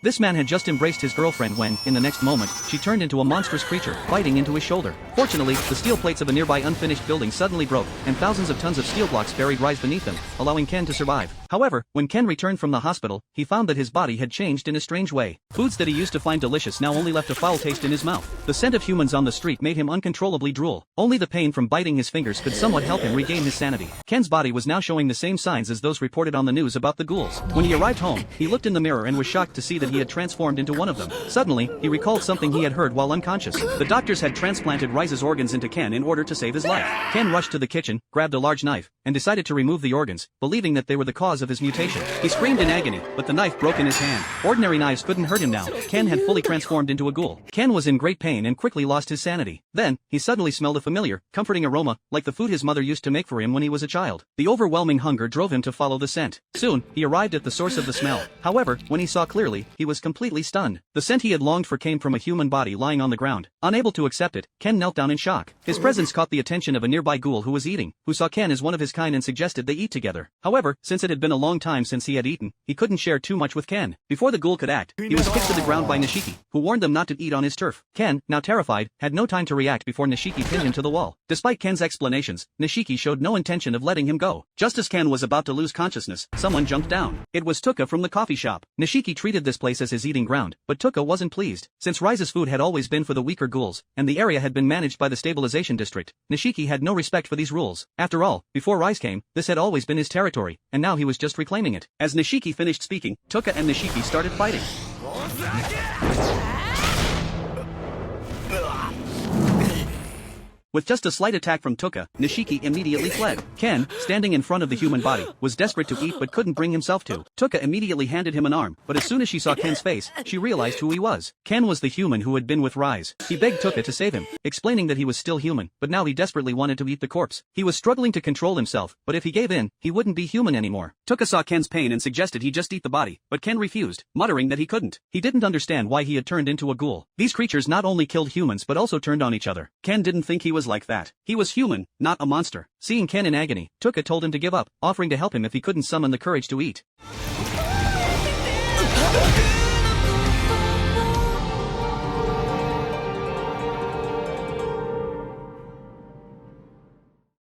This man had just embraced his girlfriend when, in the next moment, she turned into a monstrous creature, biting into his shoulder. Fortunately, the steel plates of a nearby unfinished building suddenly broke, and thousands of tons of steel blocks buried Rise beneath them, allowing Ken to survive. However, when Ken returned from the hospital, he found that his body had changed in a strange way. Foods that he used to find delicious now only left a foul taste in his mouth. The scent of humans on the street made him uncontrollably drool. Only the pain from biting his fingers could somewhat help him regain his sanity. Ken's body was now showing the same signs as those reported on the news about the ghouls. When he arrived home, he looked in the mirror and was shocked to see that he had transformed into one of them. Suddenly, he recalled something he had heard while unconscious. The doctors had transplanted Rise's organs into Ken in order to save his life. Ken rushed to the kitchen, grabbed a large knife, and decided to remove the organs, believing that they were the cause of his mutation. He screamed in agony, but the knife broke in his hand. Ordinary knives couldn't hurt him now. Ken had fully transformed into a ghoul. Ken was in great pain and quickly lost his sanity. Then, he suddenly smelled a familiar, comforting aroma, like the food his mother used to make for him when he was a child. The overwhelming hunger drove him to follow the scent. Soon, he arrived at the source of the smell. However, when he saw clearly, he was completely stunned. The scent he had longed for came from a human body lying on the ground. Unable to accept it, Ken knelt down in shock. His presence caught the attention of a nearby ghoul who was eating, who saw Ken as one of his kind and suggested they eat together. However, since it had been a long time since he had eaten, he couldn't share too much with Ken. Before the ghoul could act, he was kicked to the ground by Nishiki, who warned them not to eat on his turf. Ken, now terrified, had no time to react before Nishiki pinned him to the wall. Despite Ken's explanations, Nishiki showed no intention of letting him go. Just as Ken was about to lose consciousness, someone jumped down. It was Tuka from the coffee shop. Nishiki treated this place as his eating ground, but Tuka wasn't pleased. Since Rise's food had always been for the weaker ghouls, and the area had been managed by the stabilization district, Nishiki had no respect for these rules. After all, before Rise came, this had always been his territory, and now he was just reclaiming it. As Nishiki finished speaking, Tuka and Nishiki started fighting. With just a slight attack from Tuka, Nishiki immediately fled. Ken, standing in front of the human body, was desperate to eat but couldn't bring himself to. Tuka immediately handed him an arm, but as soon as she saw Ken's face, she realized who he was. Ken was the human who had been with Rise. He begged Tuka to save him, explaining that he was still human, but now he desperately wanted to eat the corpse. He was struggling to control himself, but if he gave in, he wouldn't be human anymore. Tuka saw Ken's pain and suggested he just eat the body, but Ken refused, muttering that he couldn't. He didn't understand why he had turned into a ghoul. These creatures not only killed humans but also turned on each other. Ken didn't think he was like that. He was human, not a monster. Seeing Ken in agony, Tuka told him to give up, offering to help him if he couldn't summon the courage to eat.